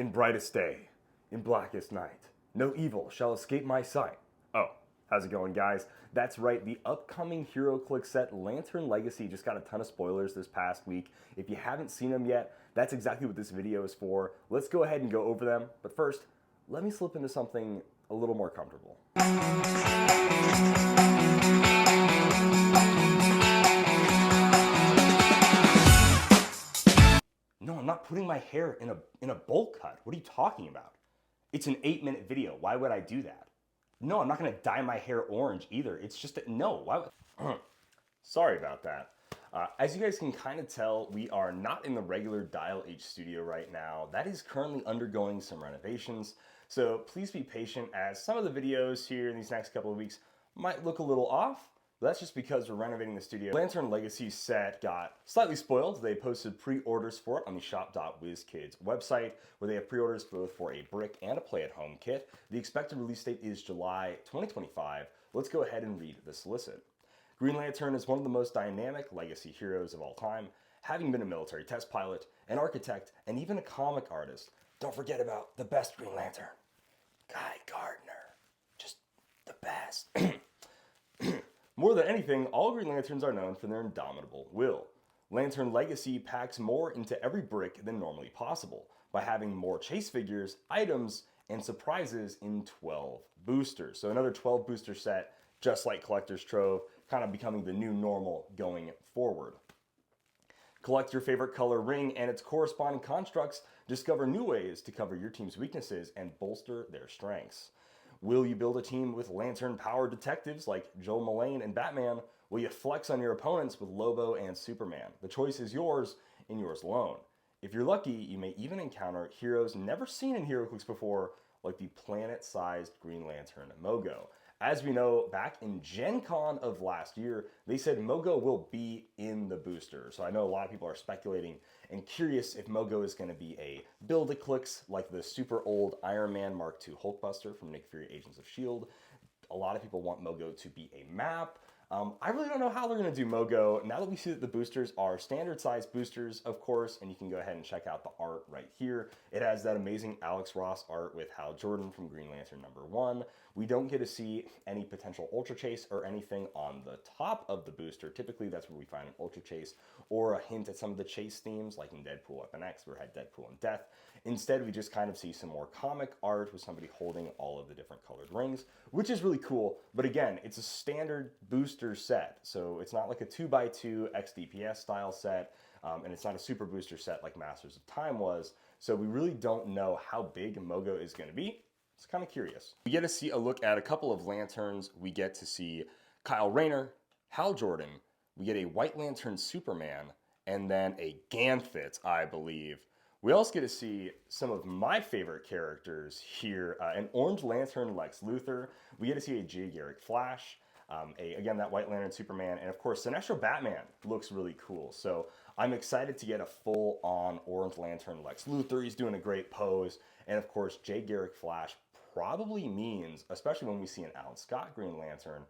In brightest day, in blackest night, no evil shall escape my sight. Oh, how's it going, guys? That's right, the upcoming HeroClix set Lantern Legacy just got a ton of spoilers this past week. If you haven't seen them yet, that's exactly what this video is for. Let's go ahead and go over them, but first, let me slip into something a little more comfortable. No, I'm not putting my hair in a bowl cut. What are you talking about? It's an 8-minute video. Why would I do that? No, I'm not gonna dye my hair orange either. It's just that, no, why would... Sorry about that. As you guys can kind of tell, we are not in the regular Dial H studio right now. That is currently undergoing some renovations. So please be patient as some of the videos here in these next couple of weeks might look a little off. But that's just because we're renovating the studio. Lantern Legacy set got slightly spoiled. They posted pre-orders for it on the shop.whizkids website, where they have pre-orders both for a brick and a play-at-home kit. The expected release date is July 2025. Let's go ahead and read the solicit. Green Lantern is one of the most dynamic legacy heroes of all time, having been a military test pilot, an architect, and even a comic artist. Don't forget about the best Green Lantern, Guy Gardner. Just the best. More than anything, all Green Lanterns are known for their indomitable will. Lantern Legacy packs more into every brick than normally possible by having more chase figures, items, and surprises in 12 boosters. So another 12 booster set, just like Collector's Trove, kind of becoming the new normal going forward. Collect your favorite color ring and its corresponding constructs, discover new ways to cover your team's weaknesses and bolster their strengths. Will you build a team with lantern-powered detectives like Joel Mullane and Batman? Will you flex on your opponents with Lobo and Superman? The choice is yours and yours alone. If you're lucky, you may even encounter heroes never seen in HeroClix before, like the planet-sized Green Lantern MoGo. As we know, back in Gen Con of last year, they said MoGo will be in the booster. So I know a lot of people are speculating and curious if MoGo is going to be a Build-A-Clix like the super old Iron Man Mark II Hulkbuster from Nick Fury Agents of S.H.I.E.L.D. A lot of people want MoGo to be a map. I really don't know how they're going to do MoGo. Now that we see that the boosters are standard size boosters, of course, and you can go ahead and check out the art right here. It has that amazing Alex Ross art with Hal Jordan from Green Lantern #1. We don't get to see any potential Ultra Chase or anything on the top of the booster. Typically, that's where we find an Ultra Chase or a hint at some of the chase themes, like in Deadpool Weapon X, where we had Deadpool and Death. Instead, we just kind of see some more comic art with somebody holding all of the different colored rings, which is really cool. But again, it's a standard booster set, so it's not like a 2x2 XDPS style set, and it's not a super booster set like Masters of Time was. So we really don't know how big MoGo is going to be. It's kind of curious. We get to see a look at a couple of lanterns. We get to see Kyle Rayner, Hal Jordan. We get a White Lantern Superman, and then a Ganthet, I believe. We also get to see some of my favorite characters here. An Orange Lantern Lex Luthor. We get to see a Jay Garrick Flash. Again, that White Lantern Superman. And of course, Sinestro Batman looks really cool. So I'm excited to get a full-on Orange Lantern Lex Luthor. He's doing a great pose. And of course, Jay Garrick Flash probably means, especially when we see an Alan Scott Green Lantern,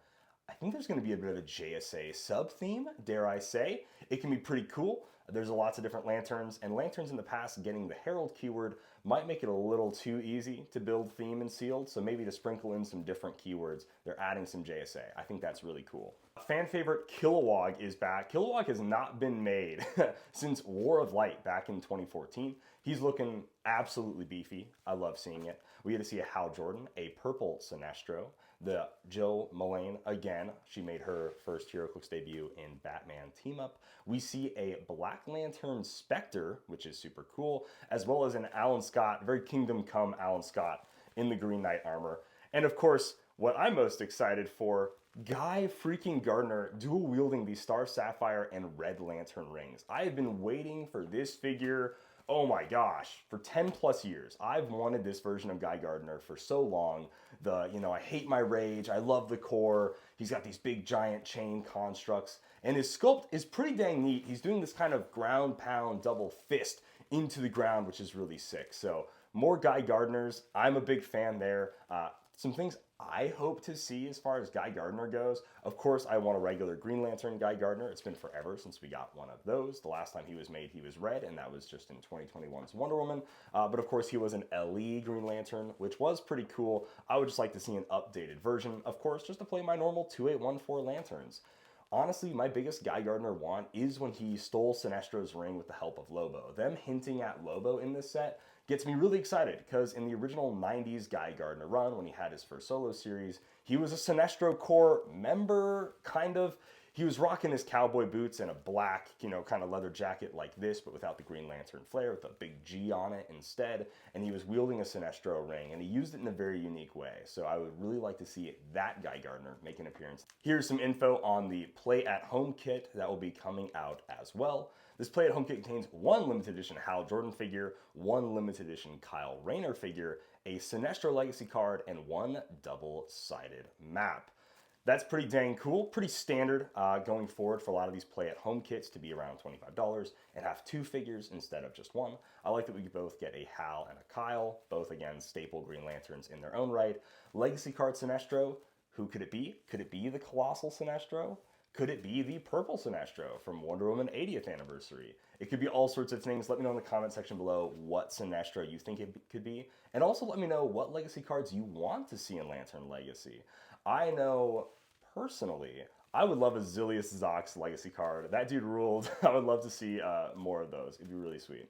I think there's going to be a bit of a JSA sub-theme, dare I say. It can be pretty cool. There's lots of different lanterns, and lanterns in the past getting the Herald keyword might make it a little too easy to build theme and sealed, so maybe to sprinkle in some different keywords, they're adding some JSA. I think that's really cool. Fan favorite Kilowog is back. Kilowog has not been made since War of Light back in 2014. He's looking absolutely beefy. I love seeing it. We get to see a Hal Jordan, a purple Sinestro, the Jill Mullane, again, she made her first HeroClix debut in Batman Team Up. We see a Black Lantern Spectre, which is super cool, as well as an Alan Scott, very Kingdom Come Alan Scott in the Green Knight armor. And of course, what I'm most excited for, Guy freaking Gardner dual wielding the Star Sapphire and Red Lantern rings. I have been waiting for this figure, oh my gosh, for 10 plus years. I've wanted this version of Guy Gardner for so long. I hate my rage, I love the core. He's got these big giant chain constructs, and his sculpt is pretty dang neat. He's doing this kind of ground pound double fist into the ground, which is really sick. So more Guy Gardners, I'm a big fan there. Some things I hope to see as far as Guy Gardner goes. Of course, I want a regular Green Lantern Guy Gardner. It's been forever since we got one of those. The last time he was made, he was red, and that was just in 2021's Wonder Woman. But of course, he was an LE Green Lantern, which was pretty cool. I would just like to see an updated version, of course, just to play my normal 2814 lanterns. Honestly, my biggest Guy Gardner want is when he stole Sinestro's ring with the help of Lobo. Them hinting at Lobo in this set gets me really excited, because in the original 90s Guy Gardner run, when he had his first solo series, he was a Sinestro Corps member, kind of. He was rocking his cowboy boots and a black, kind of leather jacket like this, but without the Green Lantern flare, with a big G on it instead. And he was wielding a Sinestro ring, and he used it in a very unique way. So I would really like to see that Guy Gardner make an appearance. Here's some info on the Play at Home kit that will be coming out as well. This Play at Home kit contains one limited edition Hal Jordan figure, one limited edition Kyle Rayner figure, a Sinestro Legacy card, and one double-sided map. That's pretty dang cool, pretty standard going forward for a lot of these play-at-home kits to be around $25 and have two figures instead of just one. I like that we could both get a Hal and a Kyle, both again staple Green Lanterns in their own right. Legacy card Sinestro, who could it be? Could it be the Colossal Sinestro? Could it be the Purple Sinestro from Wonder Woman 80th Anniversary? It could be all sorts of things. Let me know in the comment section below what Sinestro you think it could be. And also let me know what Legacy cards you want to see in Lantern Legacy. I know, personally, I would love a Zilius Zox Legacy card. That dude ruled. I would love to see more of those. It'd be really sweet.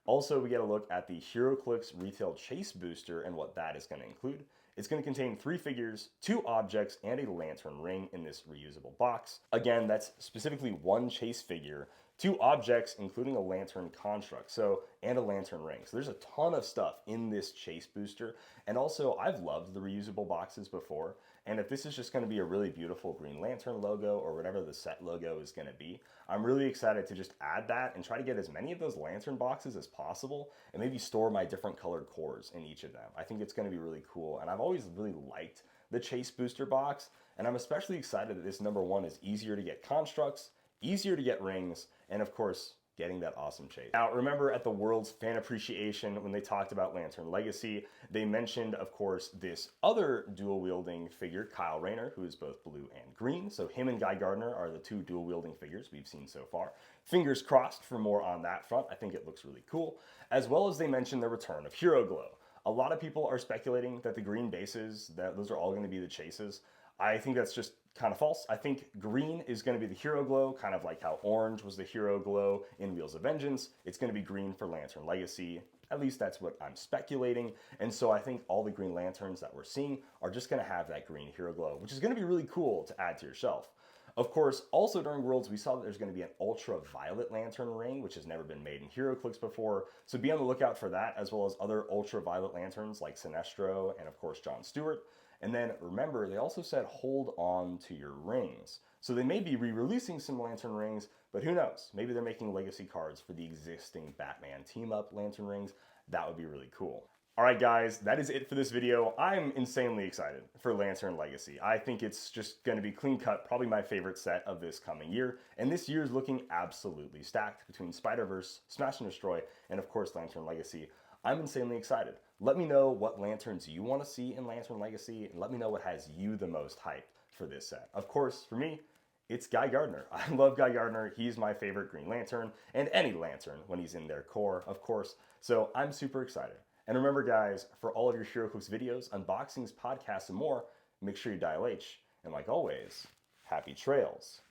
Also, we get a look at the Heroclix Retail Chase Booster and what that is going to include. It's going to contain 3 figures, 2 objects, and a lantern ring in this reusable box. Again, that's specifically 1 chase figure, 2 objects, including a lantern construct, and a lantern ring. So there's a ton of stuff in this chase booster. And also, I've loved the reusable boxes before. And if this is just going to be a really beautiful Green Lantern logo or whatever the set logo is going to be, I'm really excited to just add that and try to get as many of those lantern boxes as possible and maybe store my different colored cores in each of them. I think it's going to be really cool. And I've always really liked the Chase Booster box. And I'm especially excited that this #1 is easier to get constructs, easier to get rings, and of course, getting that awesome chase. Now, remember at the World's Fan Appreciation, when they talked about Lantern Legacy, they mentioned, of course, this other dual-wielding figure, Kyle Rayner, who is both blue and green. So him and Guy Gardner are the 2 dual-wielding figures we've seen so far. Fingers crossed for more on that front. I think it looks really cool. As well as they mentioned the return of Hero Glow. A lot of people are speculating that the green bases, that those are all going to be the chases. I think that's just kind of false. I think green is going to be the Hero Glow, kind of like how orange was the Hero Glow in Wheels of Vengeance. It's going to be green for Lantern Legacy. At least that's what I'm speculating. And so I think all the Green Lanterns that we're seeing are just going to have that green Hero Glow, which is going to be really cool to add to your shelf. Of course, also during Worlds, we saw that there's going to be an ultraviolet lantern ring, which has never been made in Heroclix before. So be on the lookout for that, as well as other ultraviolet lanterns like Sinestro and, of course, John Stewart. And then remember, they also said hold on to your rings. So they may be re-releasing some lantern rings, but who knows? Maybe they're making legacy cards for the existing Batman team-up lantern rings. That would be really cool. All right, guys, that is it for this video. I'm insanely excited for Lantern Legacy. I think it's just going to be clean-cut, probably my favorite set of this coming year. And this year is looking absolutely stacked between Spider-Verse, Smash and Destroy, and of course Lantern Legacy. I'm insanely excited. Let me know what lanterns you want to see in Lantern Legacy, and let me know what has you the most hyped for this set. Of course, for me, it's Guy Gardner. I love Guy Gardner. He's my favorite Green Lantern, and any Lantern when he's in their core, of course. So I'm super excited. And remember, guys, for all of your Heroclix videos, unboxings, podcasts, and more, make sure you dial H. And like always, happy trails.